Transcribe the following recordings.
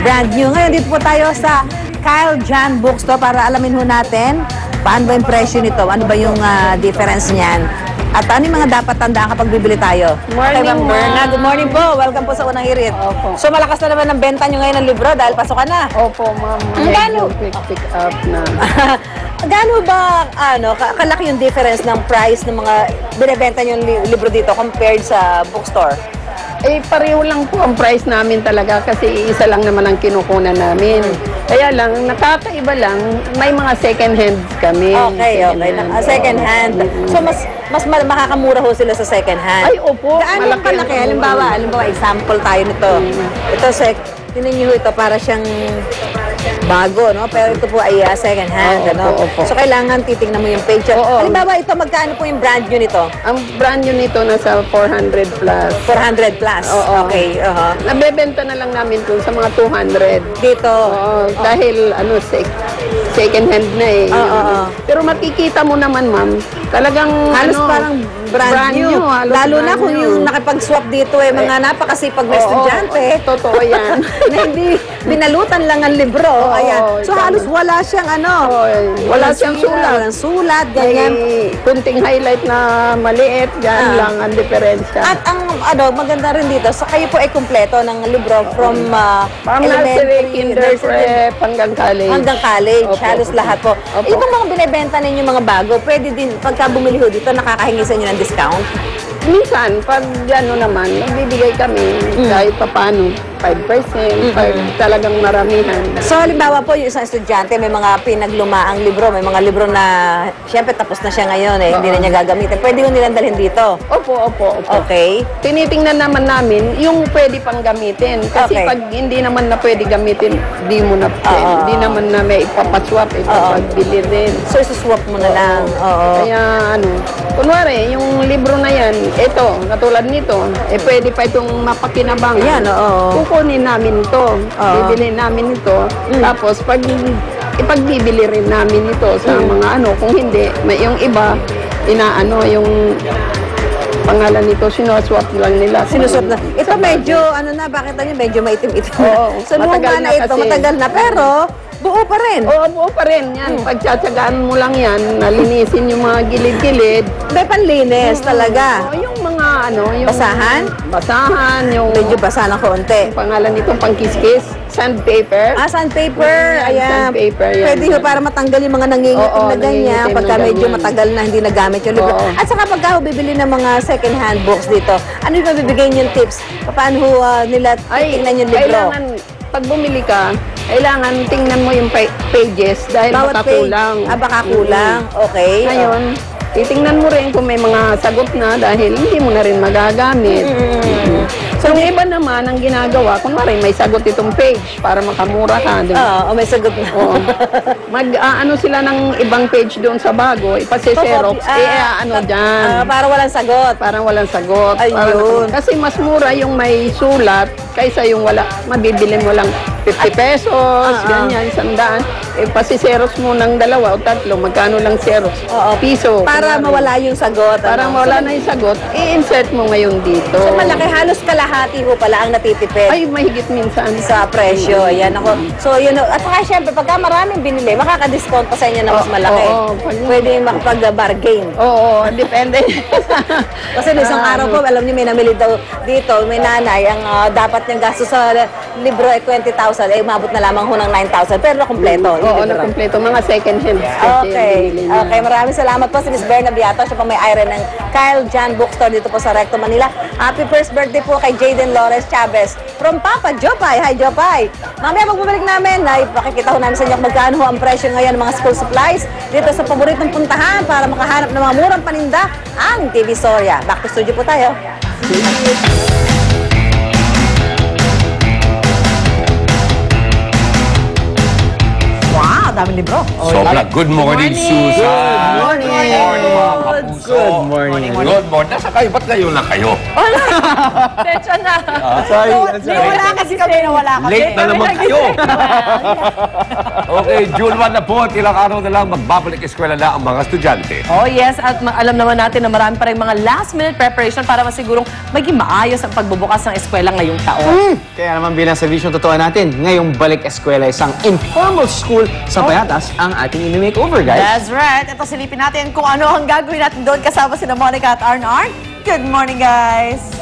brand new. Ngayon, dito po tayo sa Kyle Jan Bookstore para alamin ho natin paano ba yung presyo nito, ano ba yung difference niyan. At ano yung mga dapat tandaan kapag bibili tayo? Morning, okay, Ma'am Berna. Good morning po. Welcome po sa Unang Hirit. Opo. So, malakas na naman ang benta nyo ngayon ng libro dahil pasukan na. Opo, ma'am. Gano'n? Pick up na. Gano'n ba, kalaki yung difference ng price ng mga binibenta nyo libro dito compared sa bookstore? Eh, pareho lang po ang price namin talaga kasi isa lang naman ang kinukunan namin. Kaya lang, nakakaiba lang, may mga second hand kami. Okay. Second hand. So, mas makakamura ho sila sa second hand. Ay, opo. Gaano yung kalaki? Halimbawa, example tayo nito. Ito, tinan nyo ito, para siyang bago, no? Pero ito po ay second hand, ano? Opo. So, kailangan titingnan mo yung page. Halimbawa, ito, magkano po yung brand nyo nito? Ang brand new nito nasa 400 plus. 400 plus. Oo. Okay. Nabebenta na lang namin ito sa mga 200. Dito. Oo, dahil second hand na eh. Pero makikita mo naman, ma'am, talagang halos parang brand new. Lalo na kung yung nakipag-swap dito mga napakasipag na estudyante. Totoo yan. Na hindi binalutan lang ang libro. Ayan. So halos wala siyang wala siyang sulat. Walang sulat, ganyan. May kunting highlight na maliit, yan lang ang diferensya. At ang maganda rin dito, so kayo po ay kumpleto ng libro from nursery, kinder, prep, hanggang college. Hanggang college, halos lahat po. Opo. Yung mga binibenta ninyo mga bago, pwede din, pagka bumili ho dito, nakakahingi sa inyo ng discount? Minsan, pag nagbibigay kami kahit paano, 5%, pag talagang maramihan. So, halimbawa po, yung isang estudyante, may mga pinaglumaang libro, may mga libro na, siyempre, tapos na siya ngayon, hindi na niya gagamitin. Pwede mo nilang dalhin dito? Opo. Okay. Tinitingnan naman namin yung pwede pang gamitin. Kasi pag hindi naman na pwede gamitin, di mo na pwede. Hindi naman na may ipapaswap, ipapagbili din. So, isuswap mo na lang. Kaya, kunwari, yung libro na yan, ito, katulad nito, pwede pa itong mapakinabang. Yan, kukunin namin ito, bibilhin namin ito, tapos pag ipagbibili rin namin ito sa mga kung hindi, may yung iba, yung pangalan nito, sinuswap lang nila. Sinuswap na. Ito medyo, bakit medyo maitim-itim na. So, matagal na ito, matagal na, pero buo pa rin. Oo, buo pa rin. Yan, pagtsatsagaan mo lang yan, nalinisin yung mga gilid-gilid. May panlinis talaga. Oo, yung mga yung basahan? Basahan, yung medyo basa ng konti. Yung pangalan nito, pangkiskis, sandpaper. Sandpaper. Ayan. Sandpaper, yan. Pwede para matanggal yung mga nangingitim na ganyan, pagka medyo matagal na hindi nagamit yung libro. At saka pagka bibili ng mga second hand books dito, ano yung mabibigay niyong tips? Paano nila titingnan yung libro? Kailangan, pag bumili ka, kailangan tingnan mo yung pages dahil bawat baka kulang. Baka kulang. Okay. Ngayon, titingnan mo rin kung may mga sagot na dahil hindi mo na rin magagamit. So, yung iba naman, ang ginagawa, kung may sagot itong page para makamura ka. May sagot na. Mag-ano sila ng ibang page doon sa bago, ipase-xerox, dyan. Para walang sagot. Parang walang sagot. Ayun. Kasi mas mura yung may sulat kaysa yung wala, mabibili mo lang 50 pesos, ganyan, 100. Pasi-xerox mo ng 2 o 3, magkano lang xerox? Piso. Para mawala yung sagot. Para mawala na yung sagot, i-insert mo ngayon dito. So, malaki, halos kalahati mo pala ang natitipid. Ay, mahigit minsan. Sa presyo. Ayan ako. So, yun. At saka, syempre, pagka maraming binili, makaka-discount pa sa inyo na mas malaki. Pwede makapag-bargain. Oo, depende. Kasi isang araw po, alam niyo, may namili daw dito, may nanay, ang dapat niyang gasto sa libro ay 20,000, umabot na lamang ho ng 9,000. Pero nakumpleto. Oo, nakumpleto. Mga second hand. Okay, maraming salamat po si Miss Berna Beato. Siya po may-ari ng Kyle Jan Bookstore dito po sa Recto, Manila. Happy first birthday po kay Jaden Lores Chavez from Papa Jopay. Hi, Jopay. Mamaya pagbabalik namin, pakikita ho namin sa inyo kung magkano ho ang presyo ngayon ng mga school supplies dito sa paboritong puntahan para makahanap ng mga murang paninda, ang Divisoria. Back to studio po tayo. Daming libro. Sobra. Good morning, Susan. Good morning. Mga kapuso. Good morning. Good morning. Nasa kayo? Ba't kayo na kayo? Tensyon na. Sorry. Wala kasi kami na wala kami. Late na naman kayo. Okay, June 1 na po at ilang araw na lang magbabalik eskwela na ang mga estudyante. Oh yes, at alam naman natin na marami pa rin mga last-minute preparation para masigurong maging maayos ang pagbubukas ng eskwela ngayong taon. Kaya naman bilang servisyon totoo natin, ngayong balik eskwela isang informal school sa Payatas ang ating ini-makeover, guys. That's right. Ito silipin natin kung ano ang gagawin natin doon kasama sina Monica at Arn. Good morning, guys.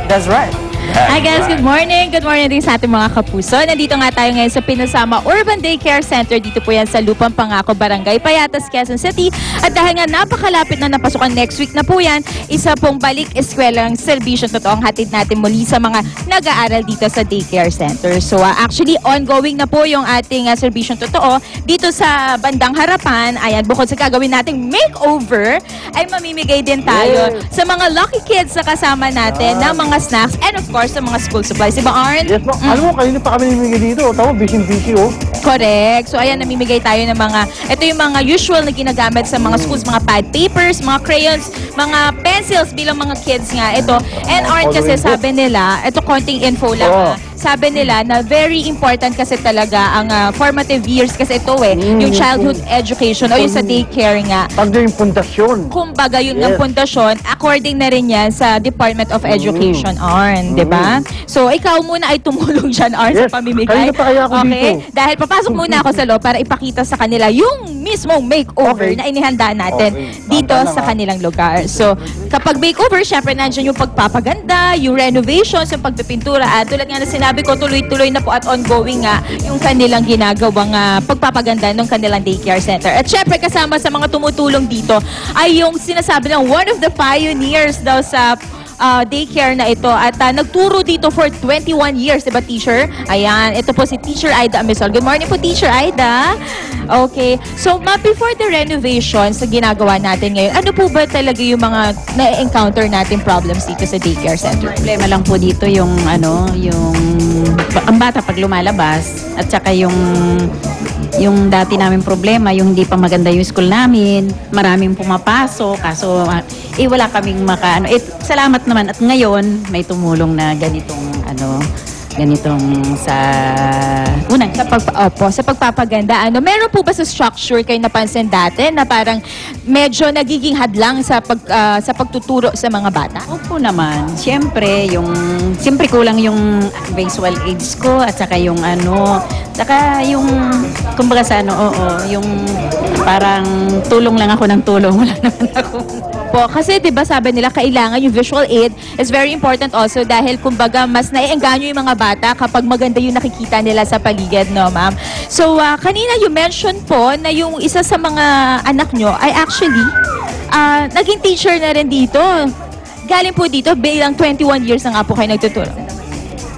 That's right. Hi guys, good morning. Good morning din sa ating mga kapuso. Nandito nga tayo ngayon sa Pinasama Urban Daycare Center. Dito po yan sa Lupang Pangako, Barangay Payatas, Quezon City. At dahil nga napakalapit na napasukan next week na po yan, isa pong balik eskwelang serbisyon totoong hatid natin muli sa mga nag-aaral dito sa Daycare Center. So actually ongoing na po yung ating serbisyon totoo dito sa bandang harapan. Ayan, bukod sa gagawin nating makeover, ay mamimigay din tayo sa mga lucky kids na kasama natin ng mga snacks and of course sa mga school supplies. Diba, Arn? Yes, ma'am. Alam mo, kanina pa kami namimigay dito. Tama, busy-busy, oh. Correct. So, ayan, namimigay tayo ng mga, ito yung mga usual na ginagamit sa mga schools, mga pad papers, mga crayons, mga pencils bilang mga kids nga. Ito. And Arn, kasi sabi nila, ito konting info lang sabi nila na very important kasi talaga ang formative years kasi ito yung childhood education o yung sa daycare nga. Pag yung pundasyon. Kumbaga yun ang pundasyon, according na rin yan sa Department of Education, Arn, di ba? So, ikaw muna ay tumulong dyan, Arn, sa pamimigay. Kanina pa kaya ako dito. Dahil papasok muna ako sa loob para ipakita sa kanila yung mismong makeover na inihanda natin dito sa kanilang lugar. So, kapag makeover, syempre nandiyan yung pagpapaganda, yung renovations, yung pagpipintura, at tulad nga na sinabi ko, tuloy-tuloy na po at ongoing nga yung kanilang ginagawang pagpapaganda ng kanilang daycare center. At syempre kasama sa mga tumutulong dito ay yung sinasabi ng one of the pioneers daw sa daycare na ito at nagturo dito for 21 years, diba, teacher? Ayan, ito po si Teacher Aida Amisol. Good morning po, Teacher Aida. Okay, so before the renovations na ginagawa natin ngayon, ano po ba talaga yung mga na-encounter natin problems dito sa daycare center? Problema lang po dito yung ang bata pag lumalabas at saka yung dati namin problema, yung hindi pa maganda yung school namin, maraming pumapasok, kaso wala kaming salamat naman at ngayon may tumulong na ganitong sa pagpapaganda. Meron po ba sa structure kayo napansin dati na parang medyo nagiging hadlang sa pagtuturo sa mga bata? Opo naman. Siyempre kulang yung visual aids ko at saka yung kumbaga sa yung parang tulong lang ako ng tulong. Wala naman ako. Kasi 'di ba sabi nila kailangan yung visual aid is very important also dahil kumbaga mas naiengganyo yung mga bata kapag maganda yung nakikita nila sa paligid, no, ma'am? So kanina you mentioned po na yung isa sa mga anak nyo ay actually naging teacher na rin dito. Galing po dito bilang 21 years na nga po kayo nagtuturo.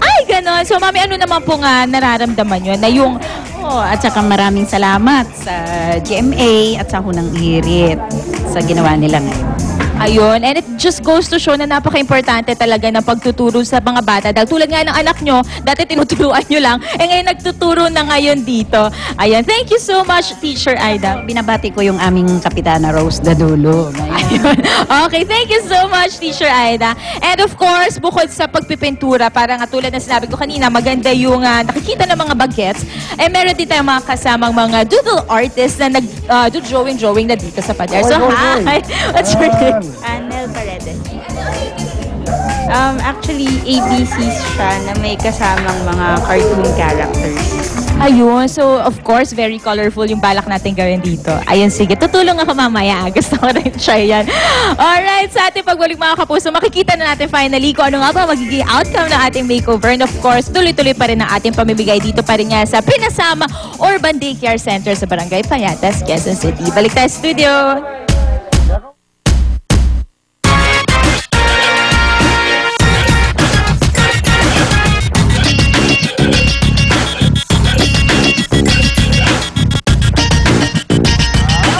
Ay, ganon. So mami, ano naman po nga nararamdaman nyo na yung at saka maraming salamat sa GMA at sa Hunang Irit sa ginawa nila ngayon. Ayun, and it just goes to show na napaka-importante talaga ng pagtuturo sa mga bata. Dahil tulad nga ng anak nyo, dati tinuturuan nyo lang, ngayon nagtuturo na ngayon dito. Ayan, thank you so much, Teacher Aida. Binabati ko yung aming Kapitana Rose Dadulo. Ayun. Okay, thank you so much, Teacher Aida. And of course, bukod sa pagpipintura, parang tulad na sinabi ko kanina, maganda yung nakikita ng mga bagets, meron din tayong mga kasamang mga doodle artists na nag-drawing na dito sa pader. So, hi! What's your name? Anel Paredes. Actually, ABCs siya na may kasamang mga cartoon characters. Ayun. So, of course, very colorful yung balak natin gawin dito. Ayun, sige. Tutulong ako mamaya. Gusto ko rin siya yan. Alright, sa ating pagbalik mga kapuso, makikita na natin finally kung ano nga ba magiging outcome ng ating makeover. And of course, tuloy-tuloy pa rin ang ating pamimigay dito pa rin nga sa Pinasama Urban Daycare Center sa Barangay Payatas, Quezon City. Balik tayo sa studio.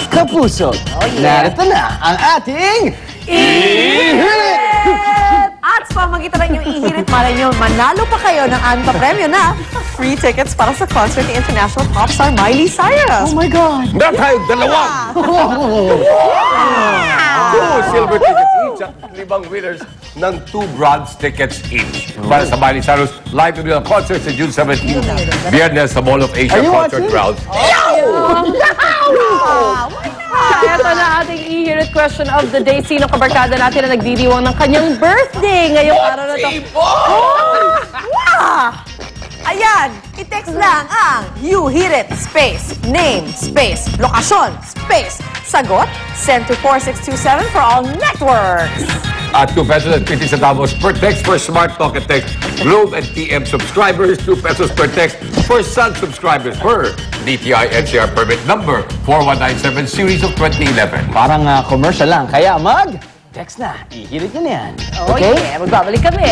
Kapuso, narito na ang ating Ihirit! At sa pamagitan ng inyong ihirit, malay nyo, manalo pa kayo ng aming papremyo na free tickets para sa concert ni international pop star Miley Cyrus. Oh my God! Na tayo dalawa! 2 silver tickets each sa 5 winners ng 2 bronze tickets each. Para sa Miley Cyrus live to the concert sa June 17, Biyernes sa Mall of Asia Concert Grounds. Ito na ating i-hear question of the day. Sino kabarkada natin na nagdiriwang ng kanyang birthday ngayong araw na to? Wow! Ayan, i-text lang ang You Hear It, space, name, space, lokasyon, space, sagot, send to 4627 for all networks. At 2 pesos at 50 centavos per text for Smart Talk and Text Globe and TM subscribers, 2 pesos per text for Sun subscribers per DTI NCR permit number 4197 series of 2011. Parang commercial lang. Kaya text na. Ihirit nyo na yan. Okay? Magbabalik kami.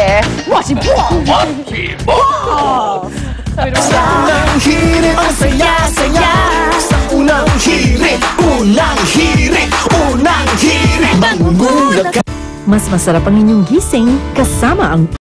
Unang hirit, ang saya-saya. Sa unang hirit, unang hirit, unang hirit. Mangumulat ka. Mas masarap ang inyong gising kasama ang